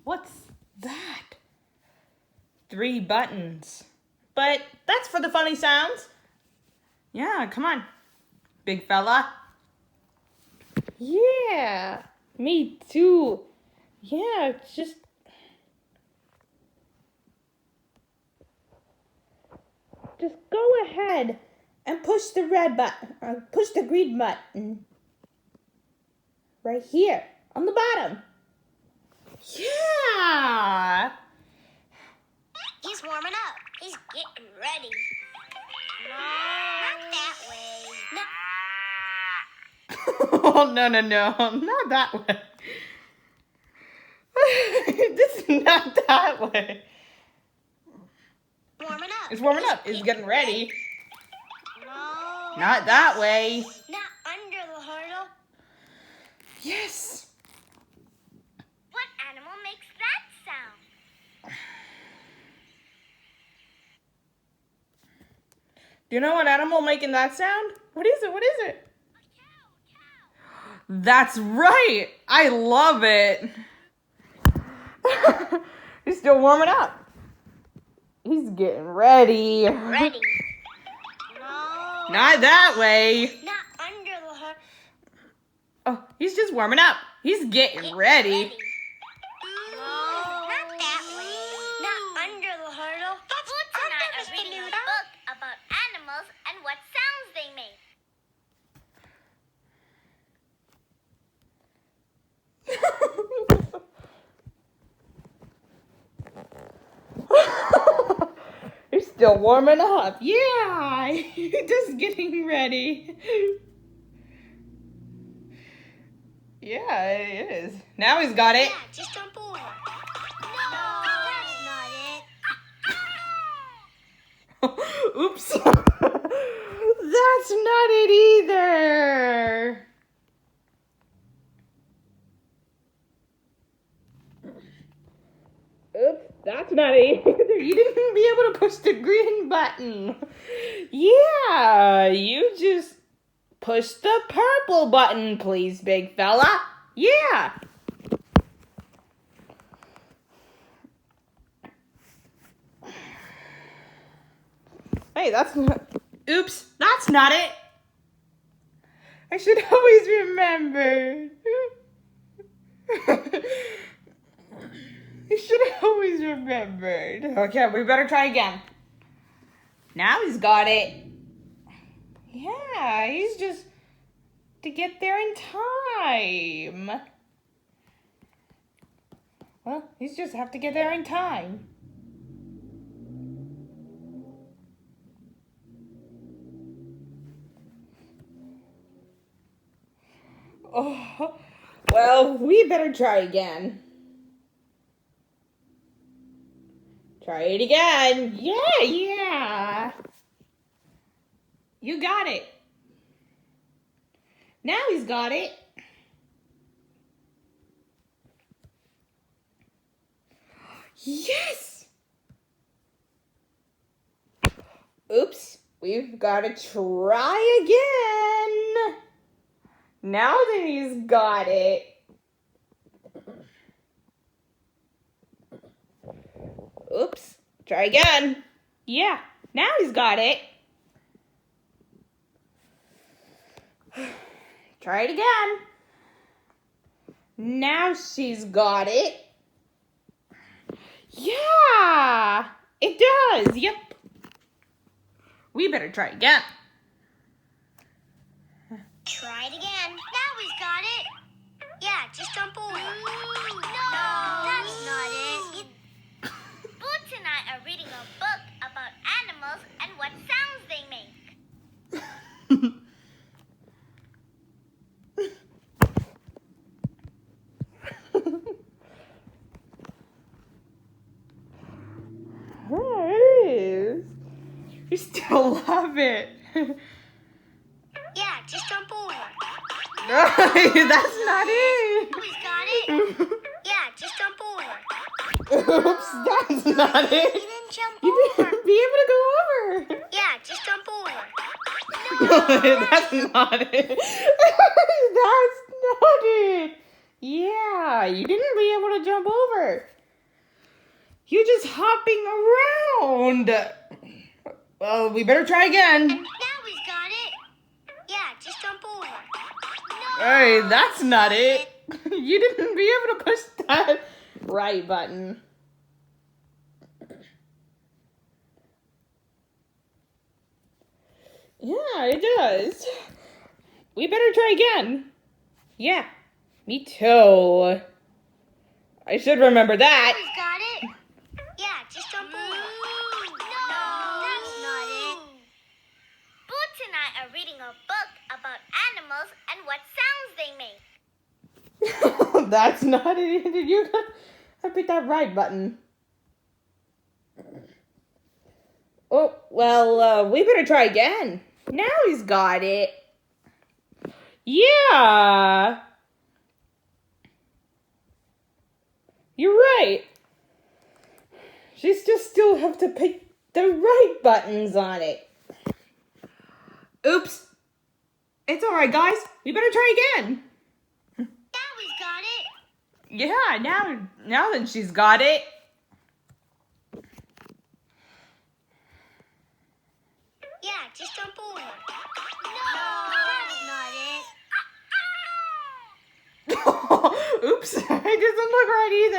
What's that? 3 buttons. But that's for the funny sounds. Yeah, come on, big fella. Yeah, me too. Yeah, just go ahead and push the red button, push the green button. Right here, on the bottom. Yeah! He's warming up. He's getting ready. No, not that way. No. Oh, no, not that way. This is not that way. Warming up. It's warming up. It's getting ready. No. Not that way. Not under the hurdle. Yes. What animal makes that sound? Do you know what animal making that sound? What is it? What is it? A cow. That's right. I love it. He's still warming up. He's getting ready. Ready. No. Not that way. Not under the hurdle. Oh, he's just warming up. He's getting ready. No, not that way. Not under the hurdle. Boots and I are reading a book about animals and what sounds they make. He's still warming up. Yeah, he's just getting ready. Yeah, it is. Now he's got it. Yeah, just jump over. No, that's not it. Oops. That's not it either. Oops, that's not it either. You didn't be able to push the green button. Yeah, you just push the purple button, please, big fella. Yeah. Hey, that's not... Oops, that's not it. I should always remember. I should have always remembered. Okay, we better try again. Now he's got it. Yeah, he's just to get there in time. Well, he's just have to get there in time. Oh, well, we better try again. Try it again. Yeah. You got it. Now he's got it. Yes. Oops, we've got to try again. Now that he's got it. Oops, try again. Yeah, now he's got it. Try it again. Now she's got it. Yeah, it does. Yep. We better try again. Try it again. Now he's got it. Yeah, just jump over. No, that's not it. Boots and I are reading a book about animals and what sounds they make. There it is. You still love it. Yeah, just jump over. That's not it. He's got it. Yeah, just jump over. Oops, that's not He it. didn't jump You over. didn't be able to go over. Yeah, just jump over. That's not it. That's not it. Yeah, you didn't be able to jump over. You're just hopping around. Well, we better try again. Now he's got it. Yeah, just jump over. No, Hey, that's not it. You didn't be able to push that right button. Yeah, it does. We better try again. Yeah, me too. I should remember that. He's got it. Yeah, just jump over. No, that's not it. Boots and I are reading a book about animals and what sounds they make. That's not it. You gotta pick that right button. Oh, well, we better try again. Now he's got it. Yeah. You're right. She's just still have to pick the right buttons on it. Oops. It's alright, guys. We better try again. Now he's got it. Yeah, now that she's got it. Yeah, just jump over. No, that's not it. Oops. It doesn't look right either.